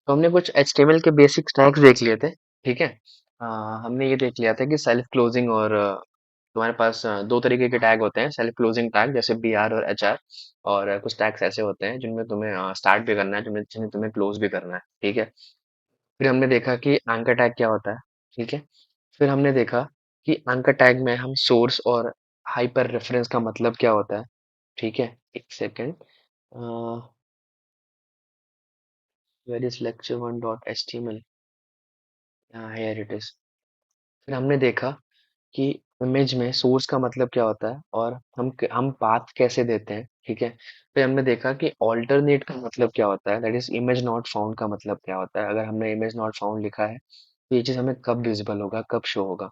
तो हमने कुछ HTML के बेसिक टैग्स देख लिए थे। ठीक है। अ, हमने ये देख लिया था कि सेल्फ क्लोजिंग और तुम्हारे पास दो तरीके के टैग होते हैं, सेल्फ क्लोजिंग टैग जैसे BR और HR। और कुछ टैग्स ऐसे होते हैं जिनमें तुम्हें स्टार्ट भी करना है, जिनमें जिन्हें तुम्हें क्लोज भी करना है। ठीक है। फिर हमने देखा कि एंकर टैग क्या होता है। ठीक है। फिर हमने देखा कि एंकर टैग में हम सोर्स और हाइपर रेफरेंस का मतलब क्या होता है। ठीक है। एक second. Where is lecture1.html? Here it is. फिर हमने देखा कि इमेज में सोर्स का मतलब क्या होता है और हम पाथ कैसे देते हैं। ठीक है। फिर हमने देखा कि ऑल्टरनेट का मतलब क्या होता है, that is image not found का मतलब क्या होता है। अगर हमने इमेज नॉट फाउंड लिखा है तो ये चीज हमें कब विजिबल होगा, कब शो होगा।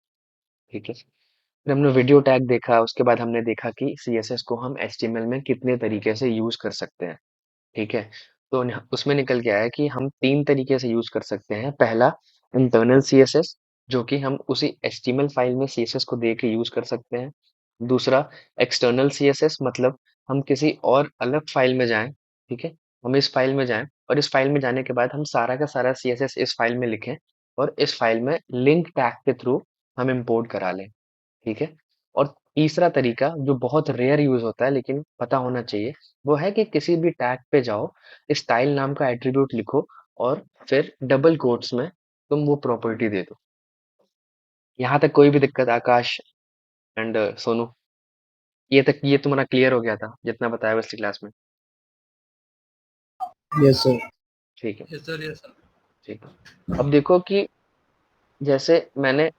ठीक है। फिर हमने वीडियो टैग देखा, उसके बाद हमने देखा कि CSS को हम HTML में कितने तरीके से यूज कर सकते हैं। ठीक है। तो उसमें निकल के आया कि हम तीन तरीके से यूज कर सकते हैं। पहला, इंटरनल CSS, जो कि हम उसी HTML फाइल में CSS को दे के यूज कर सकते हैं। दूसरा, एक्सटर्नल CSS, मतलब हम किसी और अलग फाइल में जाएं। ठीक है। हम इस फाइल में जाएं और इस फाइल में जाने के बाद हम सारा का सारा CSS इस फाइल में लिखें और इस फाइल में लिंक टैग के थ्रू हम इंपोर्ट करा लें। ठीक है। और तीसरा तरीका जो बहुत रेयर यूज होता है लेकिन पता होना चाहिए, वो है कि किसी भी टैग पे जाओ, स्टाइल नाम का एट्रीब्यूट लिखो और फिर डबल कोट्स में तुम वो प्रॉपर्टी दे दो। यहाँ तक कोई भी दिक्कत, आकाश एंड सोनू? ये तक ये तुम्हारा क्लियर हो गया था जितना बताया पिछली क्लास में? Yes sir. ठीक है। Yes sir, yes sir. ठीक है। अब देखो कि जैसे मैंने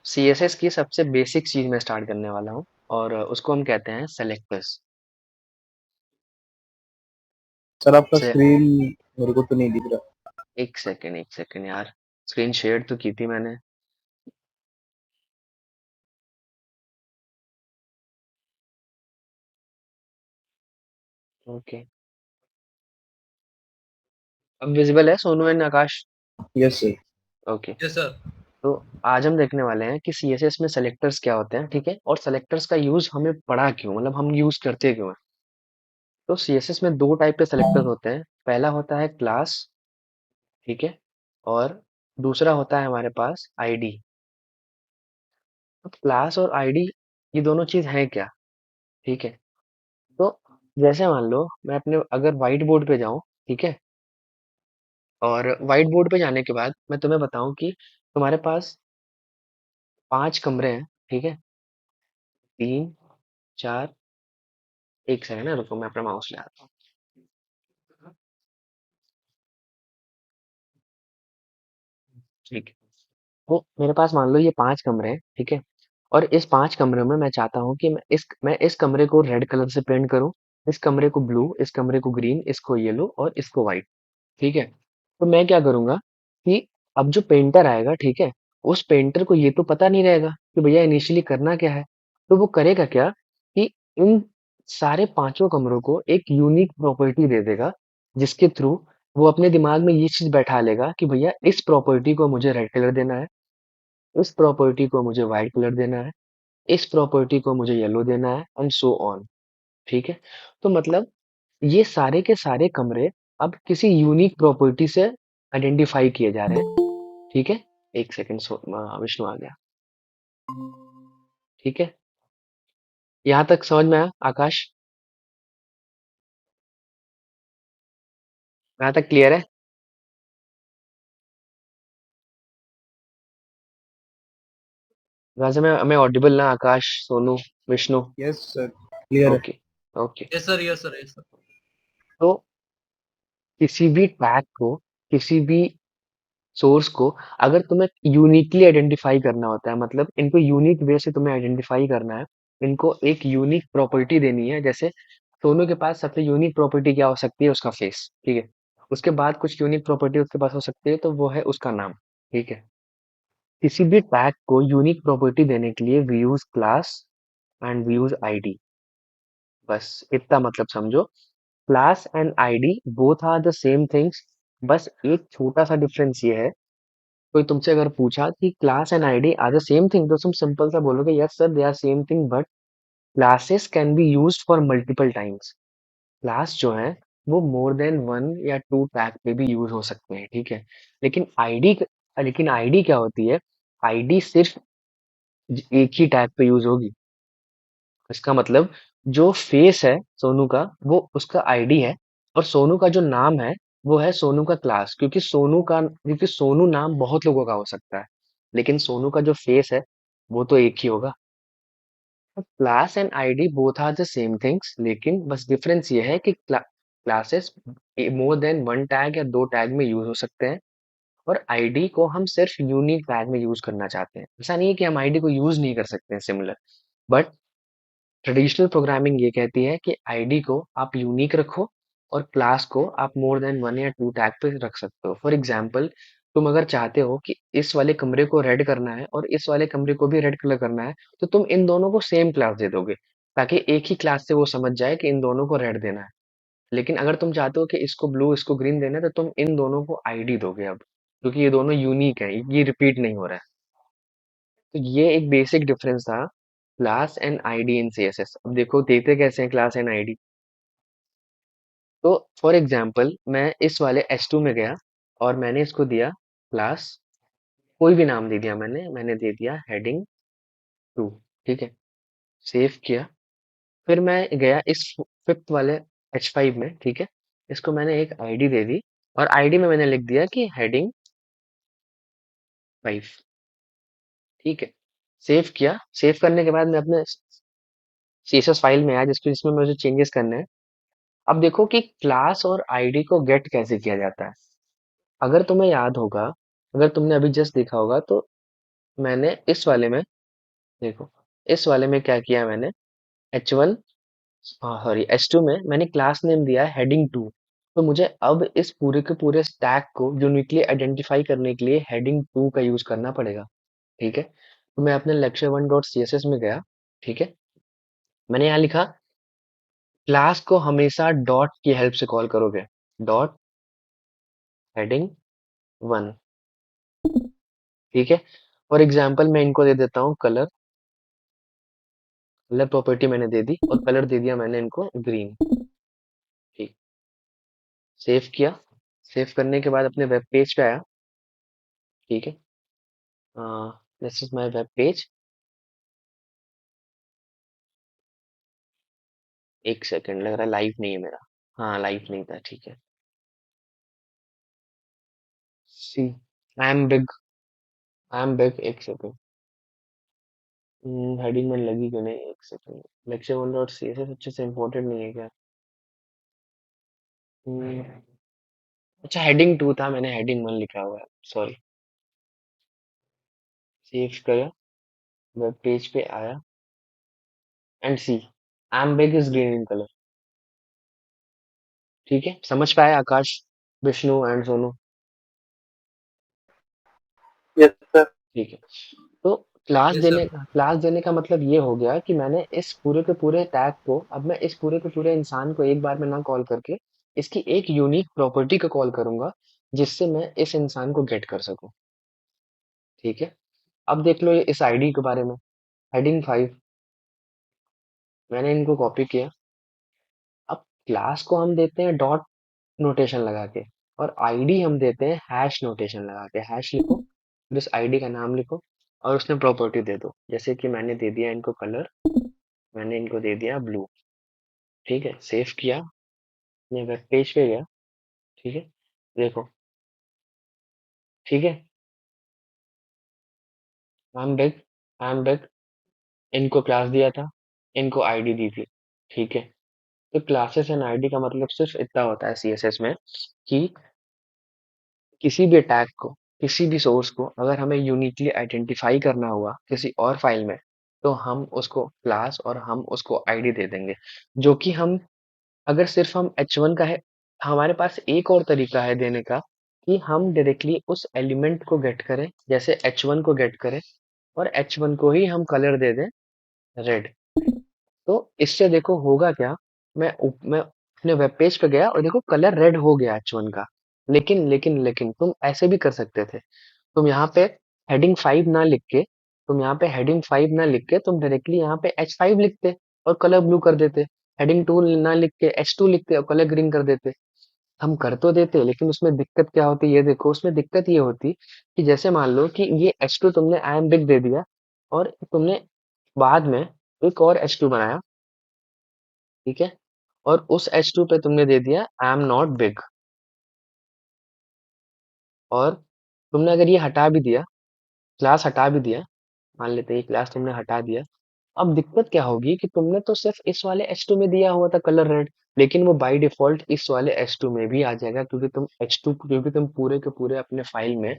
CSS की सबसे बेसिक चीज में स्टार्ट करने वाला हूँ और उसको हम कहते हैं सेलेक्टर्स। सर आपका से स्क्रीन मेरे को तो नहीं दिख रहा। एक सेकेंड यार, स्क्रीन शेयर तो की थी मैंने। ओके। अब विजिबल है Sonu and Akash? Yes sir. Okay. Yes sir. तो आज हम देखने वाले हैं कि CSS में सेलेक्टर्स क्या होते हैं। ठीक है। और सेलेक्टर्स का यूज हमें पड़ा क्यों, मतलब हम यूज करते क्यों हैं। तो CSS में दो टाइप के सेलेक्टर्स होते हैं। पहला होता है क्लास। ठीक है। और दूसरा होता है हमारे पास ID। तो क्लास और ID, ये दोनों चीज हैं क्या? ठीक है। तो जैसे मान लो मैं अपने अगर व्हाइट बोर्ड पे जाऊं, ठीक है, और व्हाइट बोर्ड पे जाने के बाद मैं तुम्हें बताऊं कि तुम्हारे पास 5 कमरे हैं। ठीक है। 3, 4, एक सेकंड ना, रुको मैं अपना माउस ले आता हूँ। ठीक है। तो मेरे पास मान लो ये 5 कमरे हैं। ठीक है। और इस 5 कमरे में मैं चाहता हूँ कि मैं इस कमरे को रेड कलर से पेंट करूँ, इस कमरे को ब्लू, इस कमरे को ग्रीन, इसको येलो और इसको व्हाइट। ठीक है। तो मैं क्या करूंगा कि अब जो पेंटर आएगा, ठीक है, उस पेंटर को ये तो पता नहीं रहेगा कि भैया इनिशियली करना क्या है। तो वो करेगा क्या कि इन सारे पांचों कमरों को एक यूनिक प्रॉपर्टी दे देगा, जिसके थ्रू वो अपने दिमाग में ये चीज बैठा लेगा कि भैया इस प्रॉपर्टी को मुझे रेड कलर देना है, इस प्रॉपर्टी को मुझे व्हाइट कलर देना है, इस प्रॉपर्टी को मुझे येलो देना है एंड सो ऑन। ठीक है। तो मतलब ये सारे के सारे कमरे अब किसी यूनिक प्रॉपर्टी से आइडेंटिफाई किए जा रहे हैं। ठीक है। एक सेकंड, विष्णु आ गया। ठीक है। यहाँ तक समझ में आया आकाश? यहाँ तक क्लियर है? वैसे मैं ऑडिबल ना, Akash, Sonu, Vishnu? Yes sir, clear है। Okay. Okay. Yes sir, yes sir, yes sir. तो किसी भी टैग को, किसी भी सोर्स को, अगर तुम्हें यूनिकली आइडेंटिफाई करना होता है, मतलब इनको यूनिक वे से तुम्हें आइडेंटिफाई करना है, इनको एक यूनिक प्रॉपर्टी देनी है। जैसे सोनू के पास सबसे यूनिक प्रॉपर्टी क्या हो सकती है? उसका फेस। ठीक है। उसके बाद कुछ यूनिक प्रॉपर्टी उसके पास हो सकती है, तो वो है उसका नाम। ठीक है। किसी भी टैग को यूनिक प्रॉपर्टी देने के लिए we use class and we use ID। बस इतना मतलब समझो। Class and ID both are the same things. बस एक छोटा सा डिफरेंस ये है, कोई तुमसे अगर पूछा कि class and ID are the same thing, तो तुम सिंपल सा बोलोगे yes sir they are same thing, but classes can be used for multiple times. Class जो है वो मोर देन वन या टू टैग पे भी यूज हो सकते हैं, ठीक है। लेकिन आईडी लेकिन आईडी क्या होती है? आईडी सिर्फ एक ही टैग पे यूज होगी। इसका मतलब जो फेस है सोनू का, वो उसका आईडी है। और सोनू का जो नाम है, वो है सोनू का क्लास, क्योंकि सोनू नाम बहुत लोगों का हो सकता है, लेकिन सोनू का जो फेस है वो तो एक ही होगा। Class and ID both are the same things, लेकिन बस डिफरेंस ये है कि classes more than one tag या दो टैग में यूज हो सकते हैं, और आईडी को हम सिर्फ यूनिक टैग में यूज करना चाहते हैं। ऐसा नहीं है कि हम आईडी को यूज नहीं कर सकते हैं सिमिलर, बट ट्रेडिशनल प्रोग्रामिंग ये कहती है कि आईडी को आप यूनिक रखो, और क्लास को आप मोर देन वन या टू टैग पे रख सकते हो। फॉर एग्जाम्पल, तुम अगर चाहते हो कि इस वाले कमरे को रेड करना है और इस वाले कमरे को भी रेड कलर करना है, तो तुम इन दोनों को सेम क्लास दे दोगे, ताकि एक ही क्लास से वो समझ जाए कि इन दोनों को रेड देना है। लेकिन अगर तुम चाहते हो कि इसको ब्लू इसको ग्रीन देना है, तो तुम इन दोनों को आईडी दोगे अब, क्योंकि ये दोनों यूनिक है, ये रिपीट नहीं हो रहा है। तो ये एक बेसिक डिफरेंस था class and ID in CSS. अब देखो देते कैसे हैं क्लास एंड आईडी। तो फॉर एग्जांपल मैं इस वाले S2 में गया और मैंने इसको दिया क्लास, कोई भी नाम दे दिया, मैंने दे दिया हेडिंग 2, ठीक है। सेव किया। फिर मैं गया इस फिफ्थ वाले H5 में, ठीक है। इसको मैंने एक आईडी दे दी, और आईडी में मैंने लिख दिया कि हेडिंग 5, ठीक है। सेव किया। सेव करने के बाद मैं अपने सीएसएस फाइल में आया जिसमें मुझे चेंजेस करने हैं। अब देखो कि क्लास और आईडी को गेट कैसे किया जाता है। अगर तुम्हें याद होगा, अगर तुमने अभी जस्ट देखा होगा, तो मैंने इस वाले में, देखो इस वाले में क्या किया मैंने, H1, सॉरी H2 में मैंने क्लास नेम दिया है हेडिंग 2। तो मुझे अब इस पूरे के पूरे स्टैक को यूनिकली आइडेंटिफाई करने के लिए हेडिंग 2 का यूज करना पड़ेगा, ठीक है। तो मैं अपने lecture 1 डॉट css में गया, ठीक है। मैंने यहाँ लिखा क्लास को हमेशा डॉट की हेल्प से कॉल करोगे, डॉट हेडिंग 1, ठीक है। फॉर एग्जाम्पल मैं इनको दे देता हूँ कलर। कलर प्रॉपर्टी मैंने दे दी, और कलर दे दिया मैंने इनको ग्रीन, ठीक। सेव किया। सेव करने के बाद अपने वेब पेज पे आया, ठीक है। This is my web page. एक सेकंड, लग रहा है लाइव नहीं है मेरा। हाँ, लाइव नहीं था, ठीक है। सी, आई एम बिग, एक सेकंड। हेडिंग में लगी क्यों नहीं, एक second. Lecture 1 dot C S S अच्छे से इम्पोर्टेंट नहीं है क्या? हम्म, अच्छा हेडिंग 2 था, मैंने हेडिंग 1 लिखा हुआ है, सॉरी। सेव करा, वेब पेज पे आया, and see, I am big is green in colour, ठीक है। समझ पाए Akash, Vishnu and Sonu? Yes sir. ठीक है। तो क्लास देने का मतलब ये हो गया कि मैंने इस पूरे के पूरे टैग को, अब मैं इस पूरे के पूरे इंसान को एक बार में ना कॉल करके इसकी एक यूनिक प्रॉपर्टी को कॉल करूंगा, जिससे मैं इस इंसान को गेट कर सकूं, ठीक है। अब देख लो ये इस आईडी के बारे में, हेडिंग 5, मैंने इनको कॉपी किया। अब क्लास को हम देते हैं डॉट नोटेशन लगा के, और आईडी हम देते हैं हैश नोटेशन लगा के। हैश लिखो, फिर उस आईडी का नाम लिखो, और उसमें प्रॉपर्टी दे दो। जैसे कि मैंने दे दिया इनको कलर, मैंने इनको दे दिया ब्लू, ठीक है। सेव किया, मैं वेब पेज पे गया, ठीक है। देखो, ठीक है। आई एम बिग, इनको क्लास दिया था, इनको आईडी दी थी, ठीक है। तो क्लासेस एंड आईडी का मतलब सिर्फ इतना होता है सीएसएस में कि किसी भी टैग को, किसी भी सोर्स को अगर हमें यूनिकली आइडेंटिफाई करना हुआ किसी और फाइल में, तो हम उसको क्लास और हम उसको आईडी दे देंगे। जो कि हम, अगर सिर्फ हम H1 का है, हमारे पास एक और तरीका है देने का, कि हम डायरेक्टली उस एलिमेंट को गेट करें, जैसे H1 को गेट करें, और H1 को ही हम कलर दे दें रेड। तो इससे देखो होगा क्या, मैं अपने वेब पेज पे गया और देखो कलर रेड हो गया H1 का। लेकिन तुम ऐसे भी कर सकते थे। तुम यहाँ पे हेडिंग 5 ना लिख के, तुम यहाँ पे हेडिंग 5 ना लिख के तुम डायरेक्टली यहाँ पे H5 लिखते और कलर ब्लू कर देते। हेडिंग टू ना लिख के H2 लिखते और कलर ग्रीन कर देते। हम कर तो देते, लेकिन उसमें दिक्कत क्या होती ये देखो, उसमें दिक्कत ये होती कि जैसे मान लो कि ये H2 तुमने आई एम बिग दे दिया, और तुमने बाद में एक और H2 बनाया, ठीक है, और उस H2 पे तुमने दे दिया आई एम नॉट बिग, और तुमने अगर ये हटा भी दिया, क्लास हटा भी दिया, मान लेते हैं ये क्लास तुमने हटा दिया, अब दिक्कत क्या होगी कि तुमने तो सिर्फ इस वाले H2 में दिया हुआ था कलर रेड, लेकिन वो बाय डिफॉल्ट इस वाले H2 में भी आ जाएगा, क्योंकि तुम पूरे के पूरे अपने फाइल में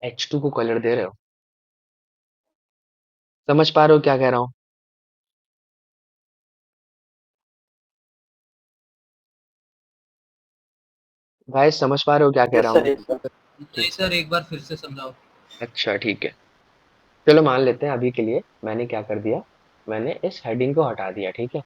H2 को कलर दे रहे हो। समझ पा रहे हो क्या कह रहा हूँ? गाइस समझ पा रहे हो क्या कह यस रहा हूँ सर, मैं? Yes sir. नहीं ठीक है। सर, एक बार फिर से समझाओ। अच्छा ठीक है, चलो मान लेते हैं अभी के लिए मैंने क्या कर दिया, मैंने इस हेडिंग को हटा दिया, ठीक है।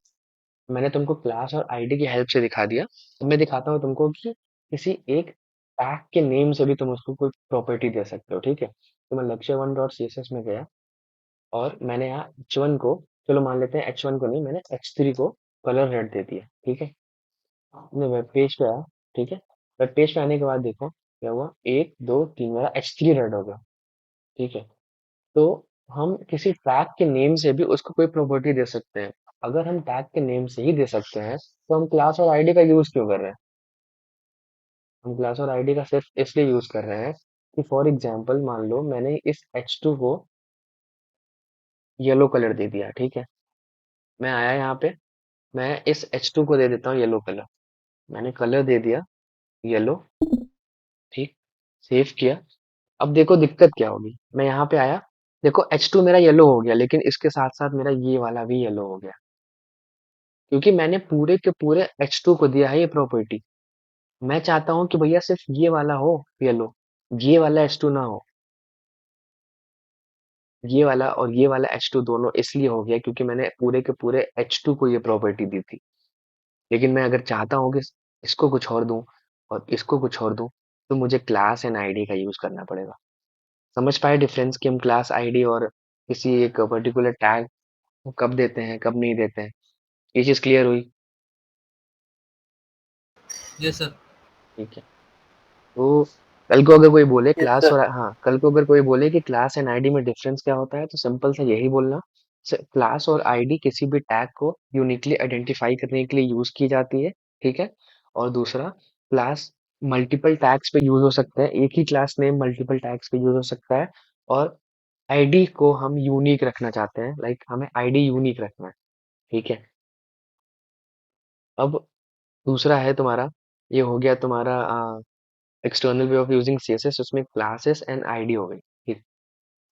मैंने तुमको क्लास और आईडी की हेल्प से दिखा दिया। अब मैं दिखाता हूँ तुमको कि किसी एक टैग के नेम से भी तुम उसको कोई प्रॉपर्टी दे सकते हो, ठीक है। तो मैं lecture 1.css में गया, और मैंने यहाँ H1 को, चलो मान लेते हैं H1 को नहीं, मैंने H3 को कलर रेड दे दिया, ठीक है। अपने वेब पेज पे आया, ठीक है। वेब पेज पे आने के बाद देखो क्या हुआ, 1 2 3, मेरा H3 रेड हो गया, ठीक है। तो हम किसी टैग के नेम से भी उसको कोई प्रॉपर्टी दे सकते हैं। अगर हम टैग के नेम से ही दे सकते हैं, तो हम क्लास और आईडी का यूज क्यों कर रहे हैं? हम क्लास और आईडी का सिर्फ इसलिए यूज कर रहे हैं कि फॉर एग्जांपल मान लो मैंने इस H2 को येलो कलर दे दिया, ठीक है। मैं आया यहाँ पे, मैं इस H2 को दे देता हूँ येलो कलर, मैंने कलर दे दिया येलो, ठीक, सेव किया। अब देखो दिक्कत क्या होगी, मैं यहाँ पे आया, देखो H2 मेरा येलो हो गया, लेकिन इसके साथ साथ मेरा ये वाला भी येलो हो गया, क्योंकि मैंने पूरे के पूरे H2 को दिया है ये प्रॉपर्टी। मैं चाहता हूँ कि भैया सिर्फ ये वाला हो येलो, ये वाला H2 ना हो। ये वाला और ये वाला H2 दोनों इसलिए हो गया क्योंकि मैंने पूरे के पूरे H2 को ये प्रॉपर्टी दी थी। लेकिन मैं अगर चाहता हूँ कि इसको कुछ और दूं और इसको कुछ और दूं, तो मुझे क्लास एंड आईडी का यूज करना पड़ेगा। समझ पाए डिफरेंस कि हम क्लास आईडी और किसी एक पर्टिकुलर टैग को कब देते हैं कब नहीं देते हैं? ये चीज क्लियर हुई? Yes sir. ठीक है। तो कल को अगर कोई बोले यस क्लास सर। और हाँ, कल को अगर कोई बोले कि क्लास एंड आईडी में डिफरेंस क्या होता है, तो सिंपल सा यही बोलना, क्लास और आईडी किसी भी टैग को यूनिकली आइडेंटिफाई करने के लिए यूज की जाती है, ठीक है। और दूसरा, क्लास मल्टीपल टैग्स पे यूज हो सकता है, एक ही क्लास नेम मल्टीपल टैग्स पे यूज हो सकता है। और आईडी को हम यूनिक रखना चाहते हैं, लाइक हमें आईडी यूनिक रखना है, ठीक है। अब दूसरा है तुम्हारा, ये हो गया तुम्हारा external way of using CSS, उसमें क्लासेस एंड आईडी हो गई, ठीक।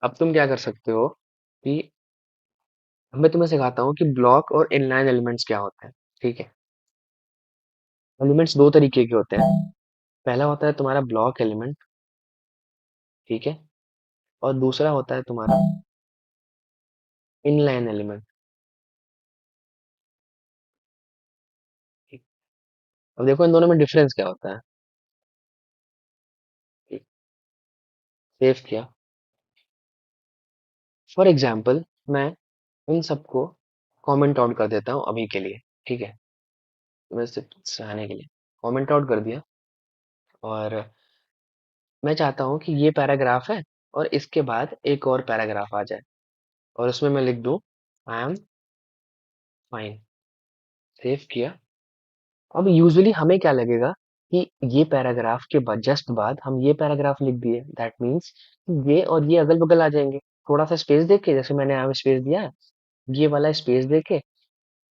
अब तुम क्या कर सकते हो कि मैं तुम्हें सिखाता हूँ कि ब्लॉक और इनलाइन एलिमेंट्स क्या होते हैं, ठीक है। एलिमेंट्स दो तरीके के होते हैं। पहला होता है तुम्हारा ब्लॉक एलिमेंट, ठीक है, और दूसरा होता है तुम्हारा इनलाइन एलिमेंट, ठीक। अब देखो इन दोनों में डिफरेंस क्या होता है, ठीक। सेव किया। फॉर एग्जाम्पल मैं इन सबको कमेंट आउट कर देता हूँ अभी के लिए, ठीक है। मैं सिर्फ सराहने के लिए कमेंट आउट कर दिया, और मैं चाहता हूँ कि ये पैराग्राफ है और इसके बाद एक और पैराग्राफ आ जाए, और उसमें मैं लिख दूँ आई एम फाइन। सेव किया। अब यूजुअली हमें क्या लगेगा कि ये पैराग्राफ के बाद जस्ट बाद हम ये पैराग्राफ लिख दिए, दैट मीन्स ये और ये अगल बगल आ जाएंगे। थोड़ा सा स्पेस देके, जैसे मैंने यहाँ स्पेस दिया है, ये वाला स्पेस देके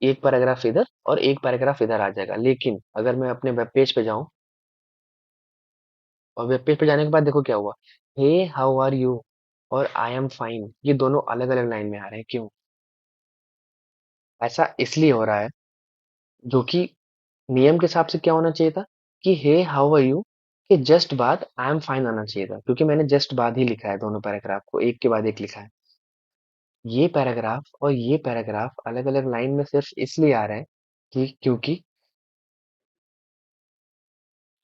एक पैराग्राफ इधर और एक पैराग्राफ इधर आ जाएगा। लेकिन अगर मैं अपने वेब पेज पे जाऊं, और वेब पेज पे जाने के बाद देखो क्या हुआ, हे हाउ आर यू और आई एम फाइन, ये दोनों अलग अलग लाइन में आ रहे हैं, क्यों? ऐसा इसलिए हो रहा है, जो कि नियम के हिसाब से क्या होना चाहिए था कि हे हाउ आर यू के जस्ट बाद आई एम फाइन आना चाहिए था, क्योंकि मैंने जस्ट बाद ही लिखा है, दोनों पैराग्राफ को एक के बाद एक लिखा है। ये पैराग्राफ और ये पैराग्राफ अलग अलग लाइन में सिर्फ इसलिए आ रहे हैं कि क्योंकि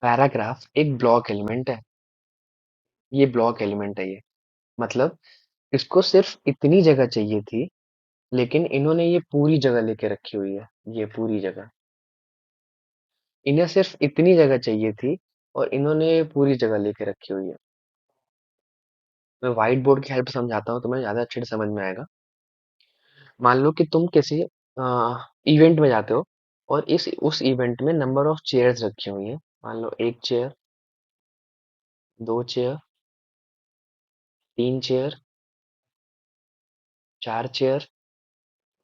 पैराग्राफ एक ब्लॉक एलिमेंट है। ये ब्लॉक एलिमेंट है, ये मतलब इसको सिर्फ इतनी जगह चाहिए थी लेकिन इन्होंने ये पूरी जगह लेके रखी हुई है, ये पूरी जगह। इन्हें सिर्फ इतनी जगह चाहिए थी और इन्होंने ये पूरी जगह लेके रखी हुई है। मैं व्हाइट बोर्ड की हेल्प से समझाता हूँ, तुम्हें ज्यादा अच्छे से समझ में आएगा। मान लो कि तुम किसी इवेंट में जाते हो और इस उस इवेंट में नंबर ऑफ चेयर्स रखी हुई हैं। मान लो एक चेयर, दो चेयर, तीन चेयर, चार चेयर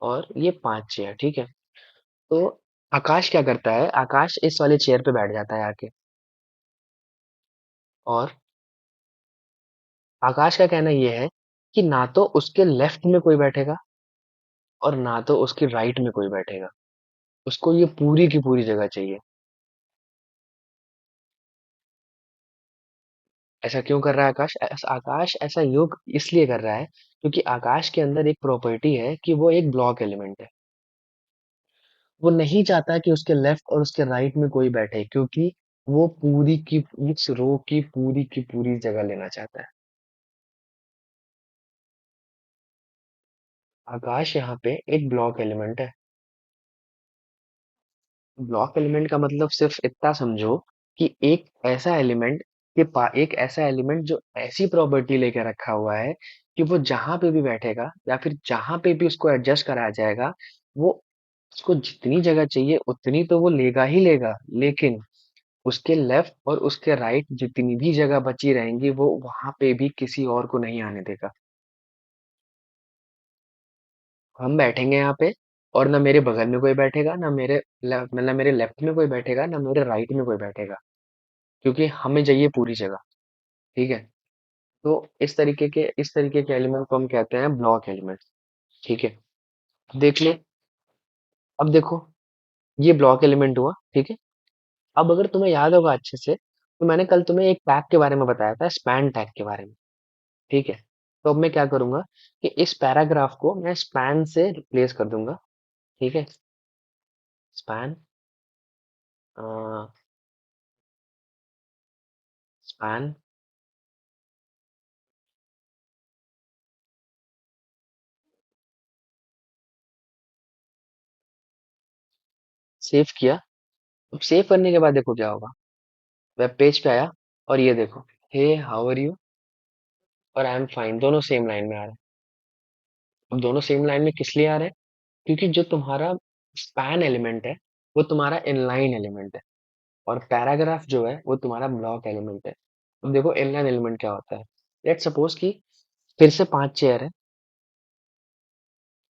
और ये पांच चेयर, ठीक है। तो आकाश क्या करता है, आकाश इस वाले चेयर पे बैठ जाता है आके। और आकाश का कहना ये है कि ना तो उसके लेफ्ट में कोई बैठेगा और ना तो उसके राइट में कोई बैठेगा। उसको ये पूरी की पूरी जगह चाहिए। ऐसा क्यों कर रहा है आकाश? आकाश ऐसा योग इसलिए कर रहा है क्योंकि आकाश के अंदर एक प्रॉपर्टी है कि वो एक ब्लॉक एलिमेंट है। वो नहीं चाहता कि उसके लेफ्ट और उसके राइट में कोई बैठे, क्योंकि वो पूरी की उस रो की पूरी जगह लेना चाहता है। आकाश यहाँ पे एक ब्लॉक एलिमेंट है। ब्लॉक एलिमेंट का मतलब सिर्फ इतना समझो कि एक ऐसा एलिमेंट जो ऐसी प्रॉपर्टी लेके रखा हुआ है कि वो जहां पे भी बैठेगा या फिर जहां पे भी उसको एडजस्ट कराया जाएगा, वो उसको जितनी जगह चाहिए उतनी तो वो लेगा ही लेगा, लेकिन उसके लेफ्ट और उसके राइट जितनी भी जगह बची रहेंगी वो वहां पे भी किसी और को नहीं आने देगा। हम बैठेंगे यहाँ पे और ना मेरे बगल में कोई बैठेगा, ना मेरे लेफ्ट में कोई बैठेगा, ना मेरे राइट में कोई बैठेगा, क्योंकि हमें चाहिए पूरी जगह। ठीक है। तो इस तरीके के एलिमेंट को हम कहते हैं ब्लॉक एलिमेंट। ठीक है। देख ले। अब देखो, ये ब्लॉक एलिमेंट हुआ, ठीक है। अब अगर तुम्हें याद होगा अच्छे से, तो मैंने कल तुम्हें एक टैग के बारे में बताया था, स्पैन टैग के बारे में। ठीक है। तो अब मैं क्या करूंगा कि इस पैराग्राफ को मैं स्पैन से रिप्लेस कर दूंगा। ठीक है। स्पैन, स्पैन, सेव किया। अब सेव करने के बाद देखो क्या होगा। वेब पेज पे आया और ये देखो, हे हाउ आर यू और आई एम फाइन, दोनों सेम लाइन में आ रहे हैं। अब दोनों सेम लाइन में किस लिए आ रहे हैं? क्योंकि जो तुम्हारा स्पैन एलिमेंट है वो तुम्हारा इनलाइन एलिमेंट है, और पैराग्राफ जो है वो तुम्हारा ब्लॉक एलिमेंट है। अब देखो इनलाइन एलिमेंट क्या होता है। लेट सपोज कि फिर से पांच चेयर है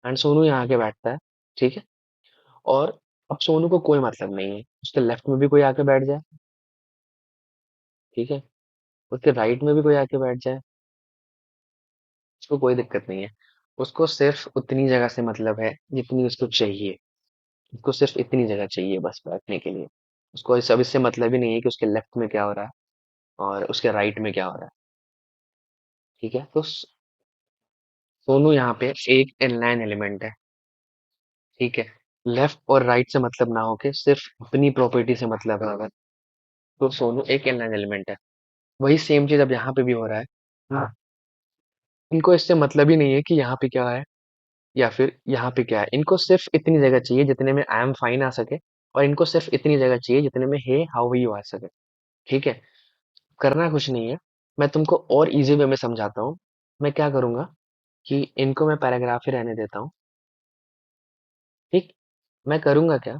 एंड सोनू यहाँ आके बैठता है। ठीक है। और अब सोनू को कोई मतलब नहीं है उसके लेफ्ट में भी कोई आके बैठ जाए, ठीक है, उसके राइट में भी कोई आके बैठ जाए, उसको कोई दिक्कत नहीं है। उसको सिर्फ उतनी जगह से मतलब है जितनी उसको चाहिए। उसको सिर्फ इतनी जगह चाहिए बस बैठने के लिए। उसको इस सब इससे मतलब ही नहीं है कि उसके लेफ्ट में क्या हो रहा है और उसके राइट में क्या हो रहा है। ठीक है। तो सोनू यहाँ पे एक इनलाइन एलिमेंट है। ठीक है। लेफ्ट और राइट से मतलब ना होके सिर्फ अपनी प्रॉपर्टी से मतलब है अगर, तो सोनू एक इनलाइन एलिमेंट है। वही सेम चीज अब यहाँ पे भी हो रहा है। हाँ। इनको इससे मतलब ही नहीं है कि यहाँ पे क्या है या फिर यहाँ पे क्या है। इनको सिर्फ इतनी जगह चाहिए जितने में आई एम फाइन आ सके, और इनको सिर्फ इतनी जगह चाहिए जितने में हे हाउ यू आ सके। ठीक है। करना कुछ नहीं है। मैं तुमको और इजी वे में समझाता हूँ। मैं क्या करूंगा कि इनको मैं पैराग्राफ ही रहने देता हूँ। ठीक। मैं करूंगा क्या,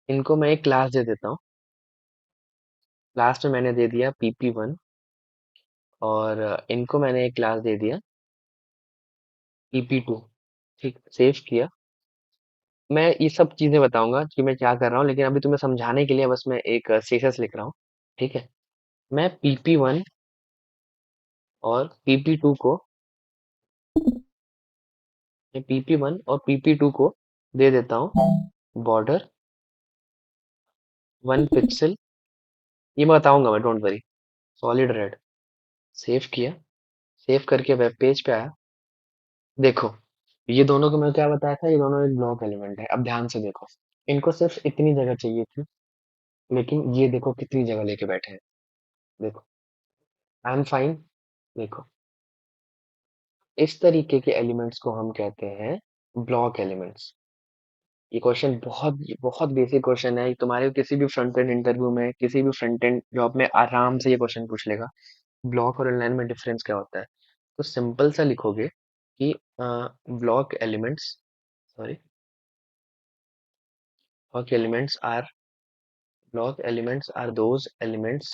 इनको मैं एक क्लास दे देता हूँ। क्लास में मैंने दे दिया PP1, और इनको मैंने एक क्लास दे दिया PP2। ठीक, सेव किया। मैं ये सब चीजें बताऊंगा कि मैं क्या कर रहा हूँ, लेकिन अभी तुम्हें समझाने के लिए बस मैं एक CSS लिख रहा हूँ। ठीक है। मैं PP1 और PP2 को मैं PP1 और PP2 को दे देता हूँ बॉर्डर 1 पिक्सल। ये मैं बताऊंगा, मैं don't worry. Solid red. Save किया। सेव करके वेब पेज पे आया। देखो, ये दोनों को मैं क्या बताया था, ये दोनों एक ब्लॉक एलिमेंट है। अब ध्यान से देखो, इनको सिर्फ इतनी जगह चाहिए थी, लेकिन ये देखो कितनी जगह लेके बैठे हैं। देखो, आई एम फाइन। देखो, इस तरीके के एलिमेंट्स को हम कहते हैं ब्लॉक एलिमेंट्स। ये क्वेश्चन बहुत बहुत बेसिक क्वेश्चन है, तुम्हारे किसी भी फ्रंट एंड इंटरव्यू में, किसी भी फ्रंट एंड जॉब में आराम से ये क्वेश्चन पूछ लेगा, ब्लॉक और इनलाइन में डिफरेंस क्या होता है। तो सिंपल सा लिखोगे कि block elements, sorry, block elements are, block elements are those elements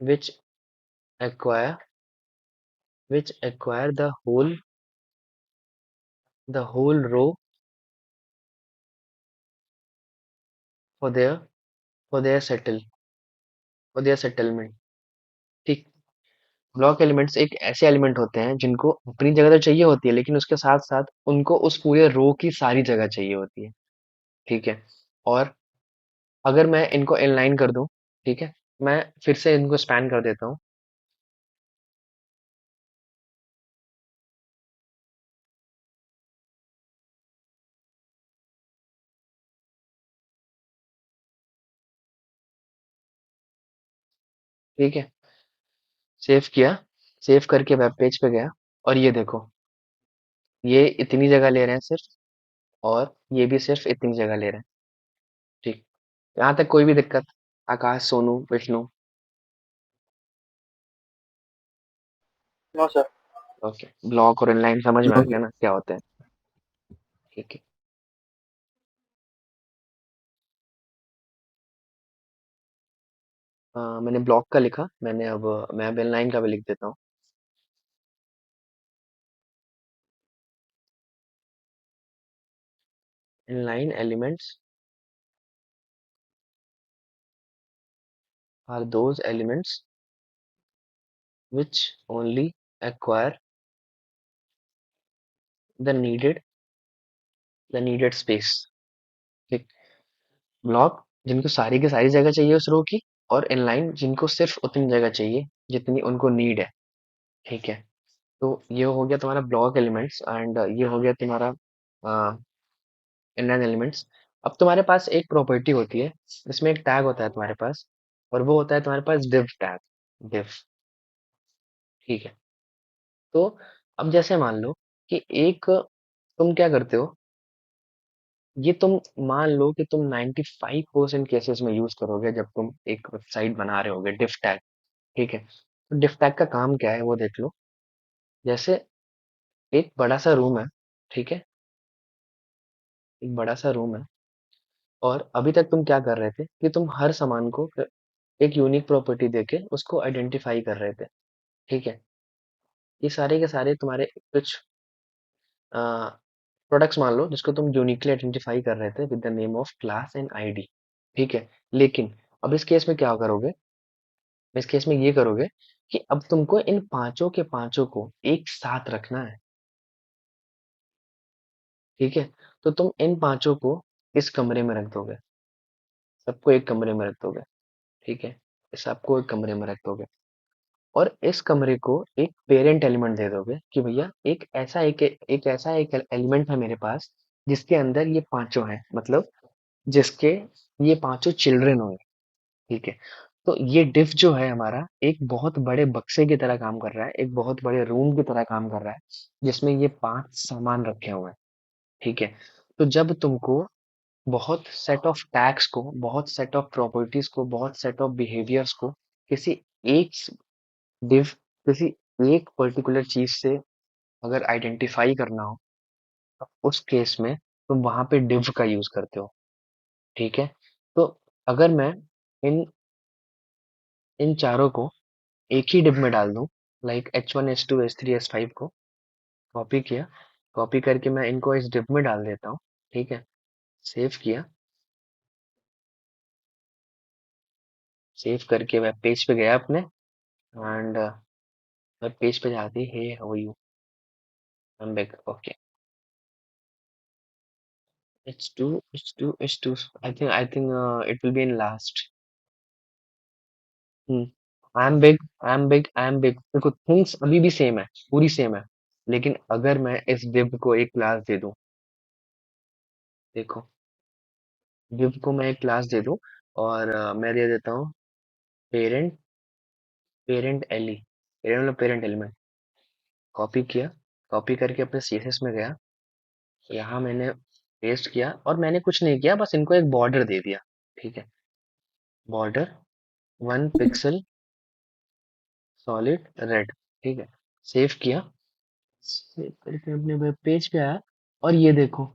which acquire which acquire the whole row for their settle for their settlement। ठीक। ब्लॉक एलिमेंट्स एक ऐसे एलिमेंट होते हैं जिनको अपनी जगह तो चाहिए होती है, लेकिन उसके साथ साथ उनको उस पूरे रो की सारी जगह चाहिए होती है। ठीक है। और अगर मैं इनको इनलाइन कर दूं, ठीक है, मैं फिर से इनको स्पैन कर देता हूँ। ठीक है, सेव किया, सेव करके वेब पेज पे गया, और ये देखो, ये इतनी जगह ले रहे हैं सिर्फ, और ये भी सिर्फ इतनी जगह ले रहे हैं। ठीक। यहाँ तक कोई भी दिक्कत? Akash, Sonu, Vishnu? No sir. Okay, block और इनलाइन समझ में आ नो गया सर। ना क्या होते हैं? ठीक है। मैंने ब्लॉक का लिखा, मैं अब इनलाइन का भी लिख देता हूँ। Inline elements are those elements which only acquire the needed the needed space। ठीक। ब्लॉक जिनको सारी की सारी जगह चाहिए उस रो की, और इनलाइन जिनको सिर्फ उतनी जगह चाहिए जितनी उनको नीड है। ठीक है। तो ये हो गया तुम्हारा ब्लॉक एलिमेंट्स, एंड ये हो गया तुम्हारा इनलाइन एलिमेंट्स। अब तुम्हारे पास एक प्रॉपर्टी होती है, इसमें एक टैग होता है तुम्हारे पास, और वो होता है तुम्हारे पास div टैग, div। ठीक है। तो अब जैसे मान लो कि एक, तुम क्या करते हो, ये तुम मान लो कि तुम 95% केसेस में यूज करोगे जब तुम एक वेबसाइट बना रहे होगे div टैग। ठीक है। तो div टैग का काम क्या है वो देख लो। जैसे एक बड़ा सा रूम है, ठीक है, एक बड़ा सा रूम है, और अभी तक तुम क्या कर रहे थे कि तुम हर सामान को एक यूनिक प्रॉपर्टी देके उसको आइडेंटिफाई कर रहे थे। ठीक है। ये सारे के सारे तुम्हारे कुछ प्रोडक्ट्स मान लो जिसको तुम यूनिकली आइडेंटिफाई कर रहे थे with the name of class and ID. ठीक है। लेकिन अब इस केस में क्या करोगे, इस केस में ये करोगे कि अब तुमको इन पांचों के पांचों को एक साथ रखना है। ठीक है। तो तुम इन पांचों को इस कमरे में रख दोगे, सबको एक कमरे में रख दोगे। ठीक है। सबको एक कमरे में रख दोगे, और इस कमरे को एक पेरेंट एलिमेंट दे दोगे कि भैया एक ऐसा एक एलिमेंट है मेरे पास जिसके अंदर ये पांचों हैं, मतलब जिसके ये पांचों चिल्ड्रन होंगे। ठीक है। तो ये डिफ जो है हमारा एक बहुत बड़े बक्से की तरह काम कर रहा है, एक बहुत बड़े रूम की तरह काम कर रहा है, जिसमें ये पांच सामान रखे हुए हैं। ठीक है। तो जब तुमको बहुत सेट ऑफ टैग्स को, बहुत सेट ऑफ प्रॉपर्टीज को, बहुत सेट ऑफ बिहेवियर्स को किसी एक डिव किसी एक पर्टिकुलर चीज से अगर आइडेंटिफाई करना हो, तो उस केस में तुम वहां पे डिव का यूज करते हो। ठीक है। तो अगर मैं इन इन चारों को एक ही डिब में डाल दूं, like H1 H2 H3 H5 को कॉपी किया, कॉपी करके मैं इनको इस डिब में डाल देता हूँ। ठीक है। सेव किया, सेव करके वेब पेज पे गया अपने, एंड वेब पेज पे जाते ही hey how you, I am back. Okay, H2 H2 H2, I think it will be in last. I am big देखो, थिंग्स अभी भी सेम है, पूरी सेम है, लेकिन अगर मैं इस div को एक क्लास दे दूं, देखो, div को मैं एक क्लास दे दूं, और मैं दे देता हूँ पेरेंट पेरेंट एली। पेरेंट मतलब पेरेंट एलिमेंट। कॉपी किया, कॉपी करके अपने सीएसएस में गया, यहाँ मैंने पेस्ट किया और मैंने कुछ नहीं किया, बस इनको एक बॉर्डर दे दिया। ठीक है, बॉर्डर 1 पिक्सल सॉलिड रेड। ठीक है, सेव किया, सेव करके अपने वेब पेज पे आया और ये देखो,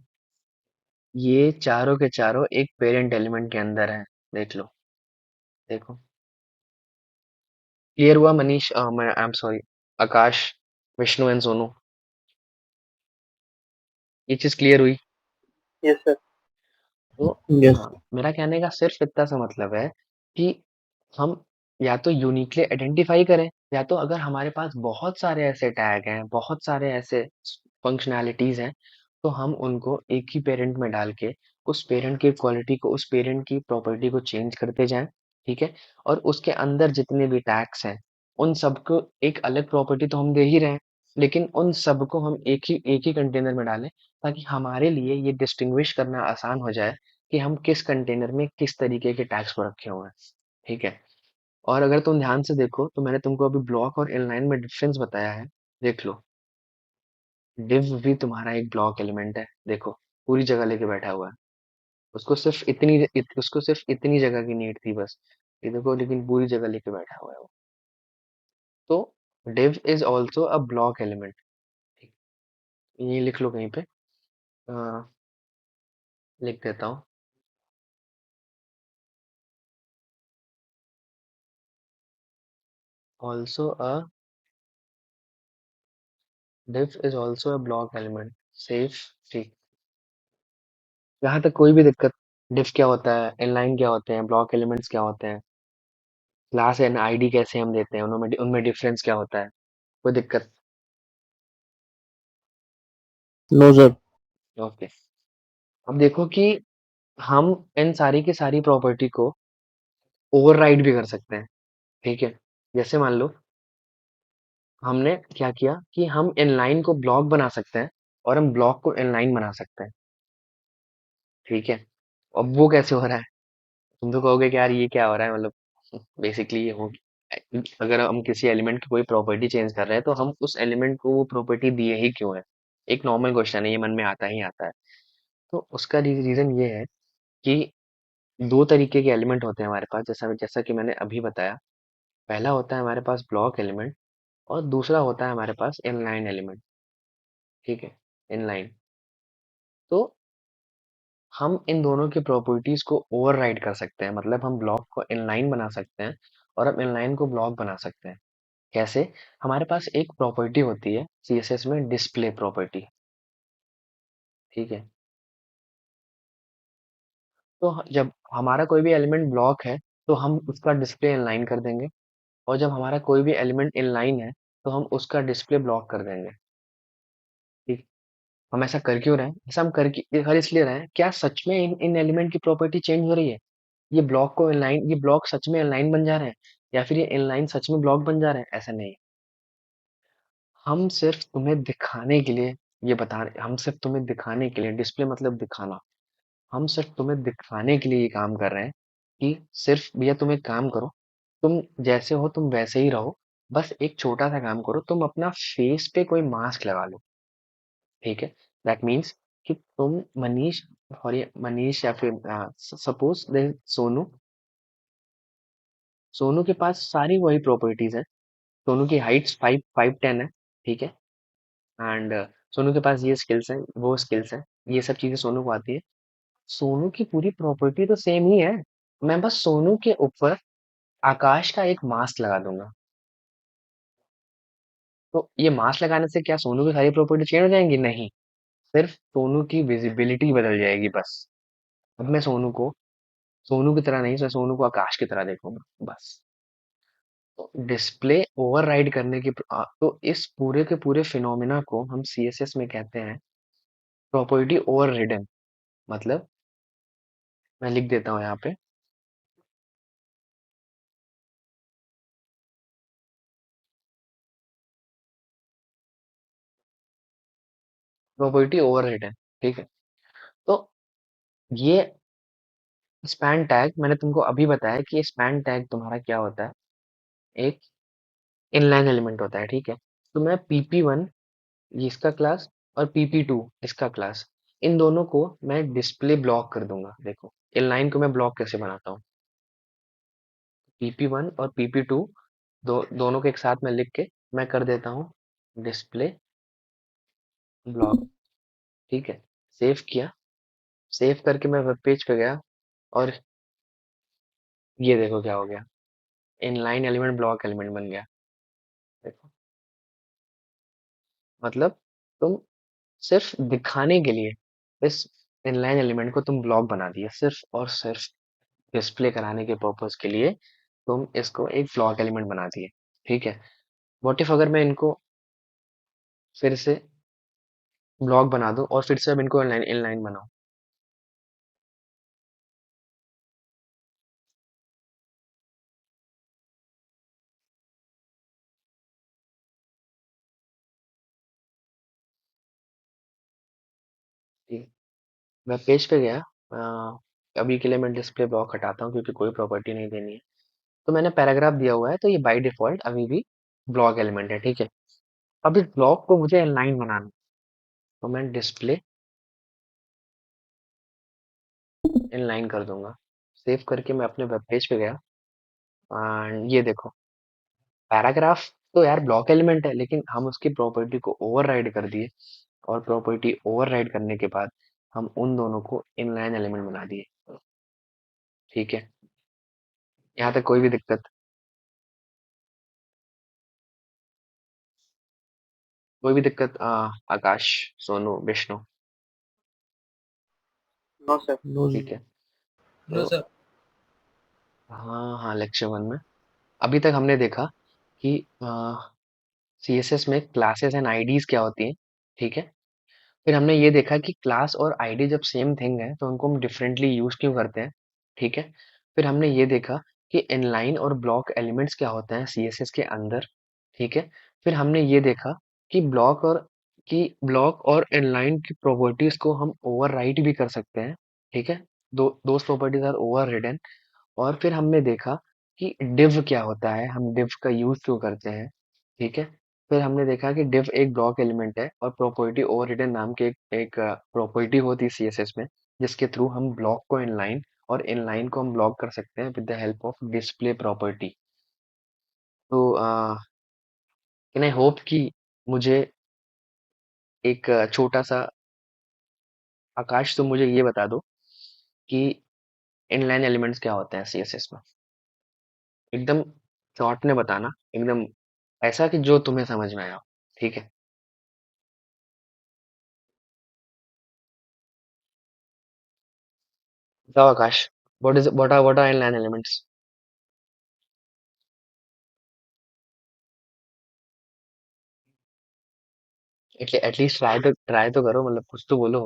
ये चारों के चारों एक पेरेंट एलिमेंट के अंदर है। देख लो, देखो क्लियर हुआ Manish, I am sorry, Akash, Vishnu and Sonu, ये चीज क्लियर हुई। Yes sir. तो यस। हाँ, मेरा कहने का सिर्फ इतना सा मतलब है कि हम या तो यूनिकली आइडेंटिफाई करें, या तो अगर हमारे पास बहुत सारे ऐसे टैग हैं, बहुत सारे ऐसे फंक्शनैलिटीज हैं, तो हम उनको एक ही पेरेंट में डाल के उस पेरेंट की क्वालिटी को, उस पेरेंट की प्रॉपर्टी को चेंज करते जाएं। ठीक है, और उसके अंदर जितने भी टैग्स हैं, उन सबको एक अलग प्रॉपर्टी तो हम दे ही रहे हैं, लेकिन उन सबको हम एक ही कंटेनर में डालें, ताकि हमारे लिए ये डिस्टिंग्विश करना आसान हो जाए कि हम किस कंटेनर में किस तरीके के टैग्स को रखे हुए हैं। ठीक है, और अगर तुम ध्यान से देखो तो मैंने तुमको अभी ब्लॉक और इनलाइन में डिफरेंस बताया है। देख लो, डिव भी तुम्हारा एक ब्लॉक एलिमेंट है, देखो पूरी जगह लेके बैठा हुआ है। उसको सिर्फ इतनी जगह की नीड थी बस, ये देखो, लेकिन पूरी जगह लेके बैठा हुआ है वो। तो div is also a block element. ये लिख लो कहीं पे, अ, लिख देता हूँ। Also a div is also a block element, safe। ठीक, यहाँ तक कोई भी दिक्कत? div क्या होता है, inline क्या होते हैं, ब्लॉक एलिमेंट्स क्या होते हैं, क्लास एंड आईडी कैसे हम देते हैं, उनमें उनमें डिफरेंस क्या होता है, कोई दिक्कत? No sir. ओके, अब देखो कि हम इन सारी की सारी प्रॉपर्टी को ओवरराइड भी कर सकते हैं। ठीक है, जैसे मान लो हमने क्या किया कि हम इनलाइन को ब्लॉक बना सकते हैं और हम ब्लॉक को इनलाइन बना सकते हैं। ठीक है, अब वो कैसे हो रहा है? तुम तो कहोगे कि यार ये क्या हो रहा है, मतलब बेसिकली ये हो, अगर हम किसी एलिमेंट की कोई प्रॉपर्टी चेंज कर रहे हैं तो हम उस एलिमेंट को वो प्रॉपर्टी दिए ही क्यों है? एक नॉर्मल क्वेश्चन है, ये मन में आता ही आता है। तो उसका रीजन ये है कि दो तरीके के एलिमेंट होते हैं हमारे पास, जैसा जैसा कि मैंने अभी बताया। पहला होता है हमारे पास ब्लॉक एलिमेंट और दूसरा होता है हमारे पास इनलाइन एलिमेंट। ठीक है, इनलाइन। तो हम इन दोनों की प्रॉपर्टीज को ओवरराइड कर सकते हैं, मतलब हम ब्लॉक को इनलाइन बना सकते हैं और हम इनलाइन को ब्लॉक बना सकते हैं। कैसे? हमारे पास एक प्रॉपर्टी होती है सीएसएस में, डिस्प्ले प्रॉपर्टी। ठीक है, तो जब हमारा कोई भी एलिमेंट ब्लॉक है तो हम उसका डिस्प्ले इनलाइन कर देंगे, और जब हमारा कोई भी एलिमेंट इनलाइन है तो हम उसका डिस्प्ले ब्लॉक कर देंगे। ठीक, हम ऐसा कर क्यों रहे हैं? ऐसा हम कर इसलिए रहे हैं, क्या सच में इन इन एलिमेंट की प्रॉपर्टी चेंज हो रही है? ये ब्लॉक सच में इनलाइन बन जा रहे हैं, या फिर ये इनलाइन सच में ब्लॉक बन जा रहे हैं? ऐसा नहीं। हम सिर्फ तुम्हें दिखाने के लिए ये बता रहे, हम सिर्फ तुम्हें दिखाने के लिए, डिस्प्ले मतलब दिखाना, हम सिर्फ तुम्हें दिखाने के लिए ये काम कर रहे हैं कि सिर्फ भैया तुम एक काम करो, तुम जैसे हो तुम वैसे ही रहो, बस एक छोटा सा काम करो, तुम अपना फेस पे कोई मास्क लगा लो। ठीक है, दैट मीन्स कि तुम मनीष, और ये मनीष या फिर सपोज सोनू, सोनू के पास सारी वही प्रॉपर्टीज है। सोनू की हाइट 5'10" है। ठीक है, एंड सोनू के पास ये स्किल्स हैं, वो स्किल्स हैं, ये सब चीजें सोनू को आती है। सोनू की पूरी प्रॉपर्टी तो सेम ही है, मैं बस सोनू के ऊपर आकाश का एक मास्क लगा दूंगा। तो ये मास्क लगाने से क्या सोनू की सारी प्रॉपर्टी चेंज हो जाएंगी? नहीं, सिर्फ सोनू की विजिबिलिटी बदल जाएगी बस। अब मैं सोनू को सोनू की तरह नहीं, मैं सोनू को आकाश की तरह देखूंगा बस। तो डिस्प्ले ओवरराइड करने की तो इस पूरे के पूरे फिनोमिना को हम सीएसएस में कहते हैं प्रॉपर्टी ओवर रिडन। मतलब मैं लिख देता हूँ यहाँ पे, प्रॉपर्टी ओवर रिडन। ठीक है, तो ये स्पैन टैग मैंने तुमको अभी बताया कि ये स्पैन टैग तुम्हारा क्या होता है, एक इनलाइन एलिमेंट होता है, ठीक है। तो मैं PP1 ये इसका क्लास और PP2 इसका क्लास, इन दोनों को मैं डिस्प्ले ब्लॉक कर दूंगा। देखो इनलाइन को मैं ब्लॉक कैसे बनाता हूँ, PP1 और PP2 दोनों को एक साथ में लिख के मैं कर देता हूँ डिस्प्ले ब्लॉक, ठीक है। सेव किया, सेव करके मैं वेब पेज पे गया और ये देखो क्या हो गया, इनलाइन एलिमेंट ब्लॉक एलिमेंट बन गया। देखो मतलब तुम सिर्फ दिखाने के लिए इस इनलाइन एलिमेंट को तुम ब्लॉक बना दिए, सिर्फ और सिर्फ डिस्प्ले कराने के पर्पस के लिए तुम इसको एक ब्लॉक एलिमेंट बना दिए, ठीक है। व्हाट इफ अगर मैं इनको फिर से ब्लॉक बना दूं और फिर से अब इनको इनलाइन इनलाइन बनाऊं, ठीक है। वेब पेज पे गया, अभी के लिए मैं डिस्प्ले ब्लॉक हटाता हूँ क्योंकि कोई प्रॉपर्टी नहीं देनी है। तो मैंने पैराग्राफ दिया हुआ है, तो ये बाय डिफॉल्ट अभी भी ब्लॉक एलिमेंट है, ठीक है। अब इस ब्लॉक को मुझे इनलाइन बनाना है, तो मैं डिस्प्ले इनलाइन कर दूंगा। सेव करके मैं अपने वेब पेज पे गया एंड ये देखो पैराग्राफ तो यार ब्लॉक एलिमेंट है, लेकिन हम उसकी प्रॉपर्टी को ओवरराइड कर दिए और प्रॉपर्टी ओवरराइड करने के बाद हम उन दोनों को इनलाइन एलिमेंट बना दिए, ठीक है। यहाँ तक कोई भी दिक्कत? कोई भी दिक्कत Akash, Sonu, Vishnu? No sir. No ठीक है। नो तो सर। हाँ हाँ, लेक्चर 1 में अभी तक हमने देखा कि सीएसएस में क्लासेस एंड आईडीज क्या होती हैं, ठीक है। फिर हमने ये देखा कि क्लास और आईडी जब सेम थिंग है तो उनको हम डिफरेंटली यूज क्यों करते हैं, ठीक है। फिर हमने ये देखा कि इनलाइन और ब्लॉक एलिमेंट्स क्या होते हैं सीएसएस के अंदर, ठीक है। फिर हमने ये देखा कि ब्लॉक और इनलाइन की प्रॉपर्टीज को हम ओवरराइट भी कर सकते हैं, ठीक है। Those properties are overridden. और फिर हमने देखा कि div क्या होता है, हम div का यूज क्यों करते हैं, ठीक है। फिर हमने देखा कि div एक ब्लॉक एलिमेंट है और प्रॉपर्टी ओवररिडन नाम की एक प्रॉपर्टी होती है सीएसएस में, जिसके थ्रू हम ब्लॉक को इनलाइन और इनलाइन को हम ब्लॉक कर सकते हैं with the help of display property. तो कैन आई होप कि मुझे एक छोटा सा, आकाश तुम मुझे ये बता दो कि इनलाइन एलिमेंट्स क्या होते हैं सीएसएस में, एकदम शॉर्ट में बताना, एकदम ऐसा कि जो तुम्हें समझ में आया, ठीक है। बताओ आकाश, what are inline elements? At least try तो करो, मतलब कुछ तो बोलो।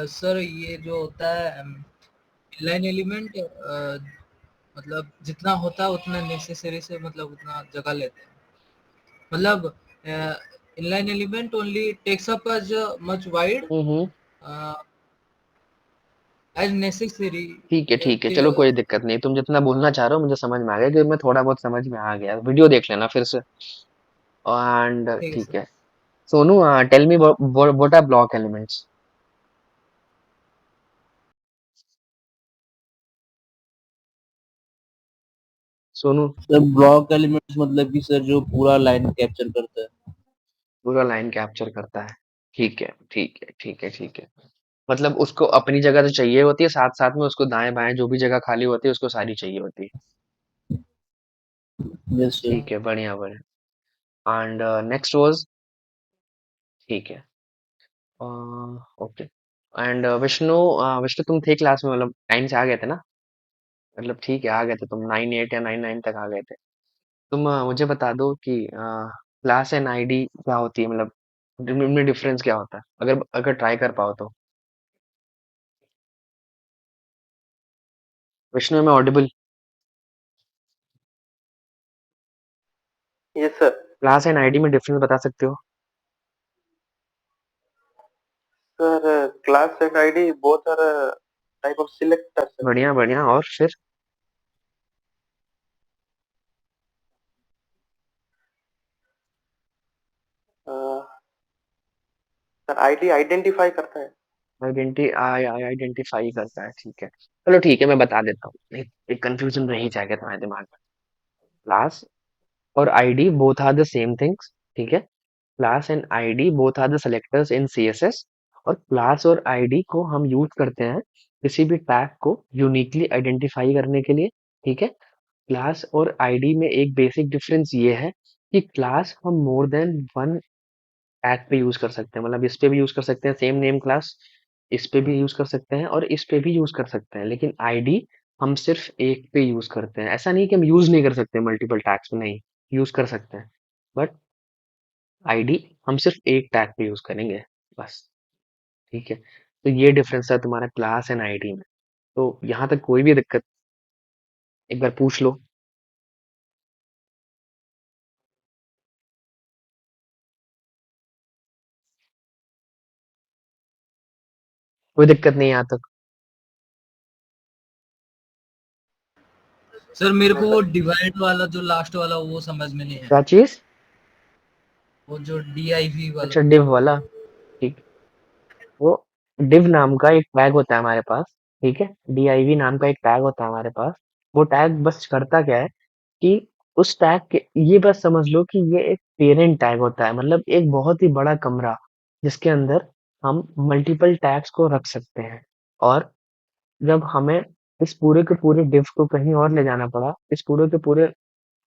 सर ये जो होता है इनलाइन एलिमेंट मतलब जितना होता है उतना नेसेसरी से मतलब उतना जगह लेते हैं। मतलब inline element only takes up as much wide hmm. As necessary. ठीक है, चलो कोई दिक्कत नहीं, तुम जितना बोलना चाह रहे हो मुझे समझ में आ गया, कि मैं थोड़ा बहुत समझ में आ गया, वीडियो देख लेना फिर से। एंड ठीक है ठीक सर। है। Sonu, tell me what are block elements? Sonu, sir block elements मतलब कि सर जो पूरा लाइन कैप्चर करता है। पूरा लाइन कैप्चर करता है, ठीक है। मतलब उसको अपनी जगह तो चाहिए होती है, साथ साथ में उसको दाएं बाएं जो भी जगह खाली होती है उसको सारी चाहिए होती है। Yes sir. ठीक है, बढ़िया बढ़िया। एंड नेक्स्ट वाज, ठीक है, ओके। एंड विष्णु तुम थे क्लास में, मतलब टाइम से आ गए थे ना? मतलब ठीक है, आ गए थे तुम 9 8 या 9 9 तक आ गए थे। तुम मुझे बता दो कि क्लास एंड आईडी क्या होती है, मतलब इनमें डिफरेंस क्या होता है, अगर अगर ट्राई कर पाओ तो। विष्णु में audible? Yes sir. Class and ID में डिफरेंस बता सकते हो? Sir class and ID both are type of selector sir. बढ़िया बढ़िया, और फिर? सर आईडी आइडेंटिफाई करता है। आइडेंटिफाई करता है, ठीक है। चलो ठीक है, मैं बता देता हूँ, एक कंफ्यूजन रह ही जाएगा तुम्हारे दिमाग में। क्लास और ID both are the same things, ठीक है। Class and ID both are the selectors in CSS, और क्लास और आईडी को हम यूज करते हैं किसी भी टैग को यूनिकली आइडेंटिफाई करने के लिए, ठीक है। क्लास और आईडी में एक बेसिक डिफरेंस ये है कि क्लास हम मोर देन वन टैग पे यूज कर सकते हैं, मतलब इस पे भी यूज कर सकते हैं सेम नेम क्लास, इस पे भी यूज कर सकते हैं और इस पे भी यूज कर सकते हैं, लेकिन आईडी हम सिर्फ एक पे यूज करते हैं। ऐसा नहीं कि हम यूज नहीं कर सकते मल्टीपल टैग्स पे, नहीं, यूज कर सकते हैं, बट आईडी हम सिर्फ एक टैग पे यूज करेंगे, बस, ठीक है। तो ये डिफरेंस है तुम्हारा क्लास एंड आईडी में। तो यहाँ तक कोई भी दिक्कत एक बार पूछ लो। कोई दिक्कत नहीं यहाँ तक। सर मेरे को वो डिवाइड वाला जो लास्ट वाला वो समझ में नहीं है, क्या चीज? वो जो DIV वाला। अच्छा, डिव वाला, ठीक। वो डिव नाम का एक टैग होता है हमारे पास, ठीक है। div नाम का एक टैग होता है हमारे पास। वो टैग बस करता क्या है कि उस टैग के, ये बस समझ लो कि ये एक पेरेंट टैग होता है, मतलब एक बहुत ही बड़ा कमरा जिसके अंदर हम मल्टीपल टैग्स को रख सकते हैं। और जब हमें इस पूरे के पूरे डिव को कहीं और ले जाना पड़ा, इस पूरे के पूरे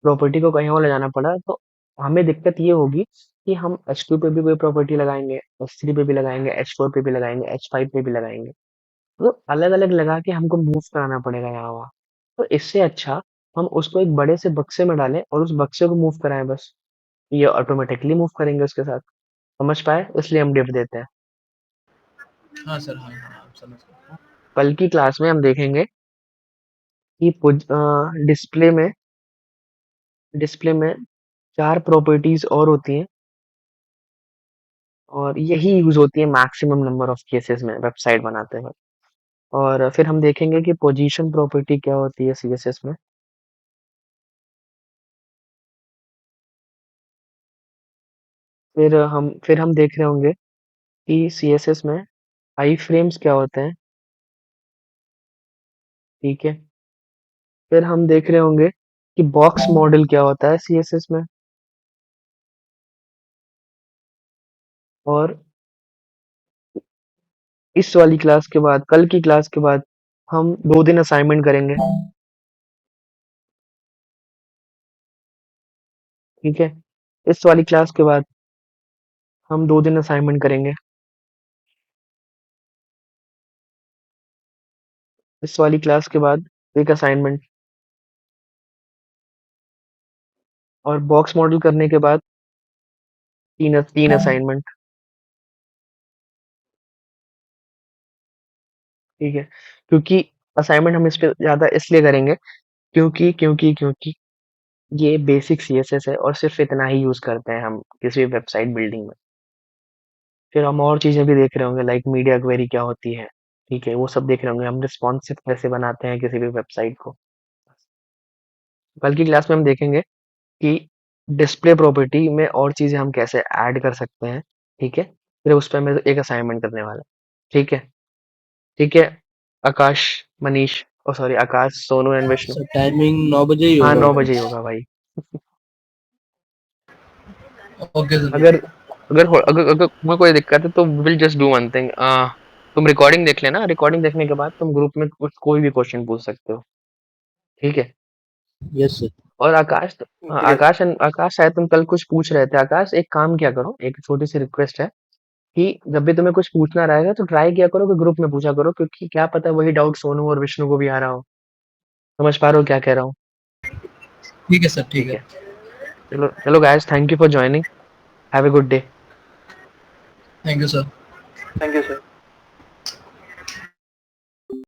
प्रॉपर्टी को कहीं और ले जाना पड़ा, तो हमें दिक्कत ये होगी कि हम H2 पे भी कोई प्रॉपर्टी लगाएंगे, H3 पे भी लगाएंगे, H4 पे भी लगाएंगे, H5 पे भी लगाएंगे, तो अलग अलग लगा के हमको मूव कराना पड़ेगा यहाँ वहाँ। तो इससे अच्छा हम उसको एक बड़े से बक्से में डालें और उस बक्से को मूव कराएं, बस ये ऑटोमेटिकली मूव करेंगे उसके साथ। समझ पाए? इसलिए हम डिफ देते हैं। हाँ सर, हाँ हाँ, समझ गया। कल की क्लास में हम देखेंगे कि डिस्प्ले में 4 प्रॉपर्टीज और होती हैं, और यही यूज होती है मैक्सिमम नंबर ऑफ केसेस में वेबसाइट बनाते वक्त। और फिर हम देखेंगे कि पोजीशन प्रॉपर्टी क्या होती है सीएसएस में। फिर हम देख रहे होंगे कि सीएसएस में आई फ्रेम्स क्या होते हैं, ठीक है। फिर हम देख रहे होंगे कि बॉक्स मॉडल क्या होता है सीएसएस में। और इस वाली क्लास के बाद, कल की क्लास के बाद, हम 2 दिन असाइनमेंट करेंगे, ठीक है। इस वाली क्लास के बाद हम 2 दिन असाइनमेंट करेंगे, इस वाली क्लास के बाद एक असाइनमेंट, और बॉक्स मॉडल करने के बाद तीन तीन असाइनमेंट, ठीक है। क्योंकि असाइनमेंट हम इस पे ज्यादा इसलिए करेंगे क्योंकि ये बेसिक सीएसएस है और सिर्फ इतना ही यूज करते हैं हम किसी भी वेबसाइट बिल्डिंग में। फिर हम और चीजें भी देख रहे होंगे, लाइक मीडिया क्वेरी क्या होती है, ठीक है, वो सब देख रहे होंगे, हम रिस्पॉन्सिव कैसे बनाते हैं किसी भी वेबसाइट को। कल की क्लास में हम देखेंगे कि डिस्प्ले प्रॉपर्टी में और चीजें हम कैसे ऐड कर सकते हैं, ठीक है। फिर उस पर मैं एक असाइनमेंट करने वाला, ठीक है। ठीक है, Akash, Manish, oh sorry, Akash, Sonu and Vishnu. Sir timing 9 बजे ही हाँ, होगा। 9 बजे ही होगा भाई। Okay sir. अगर अगर अगर अगर तुम्हें कोई दिक्कत है तो will just do one thing, तुम रिकॉर्डिंग देख लेना, रिकॉर्डिंग देखने के बाद तुम ग्रुप में कुछ कोई भी क्वेश्चन पूछ सकते हो, ठीक है। Yes sir. और आकाश, आकाश शायद तुम कल कुछ पूछ रहे थे। आकाश, एक काम किया करो, एक छोटी सी रिक्वेस्ट है कि जब भी तुम्हें कुछ पूछना रहेगा तो ट्राई किया करो कि ग्रुप में पूछा करो, क्योंकि क्या पता वही डाउट सोनू और विष्णु को भी आ रहा हो। समझ पा रहे हो क्या कह रहा हूँ? ठीक है सर, ठीक ठीक है। है। चलो चलो guys, thank you for joining, have a good day. Thank you sir. Thank you sir.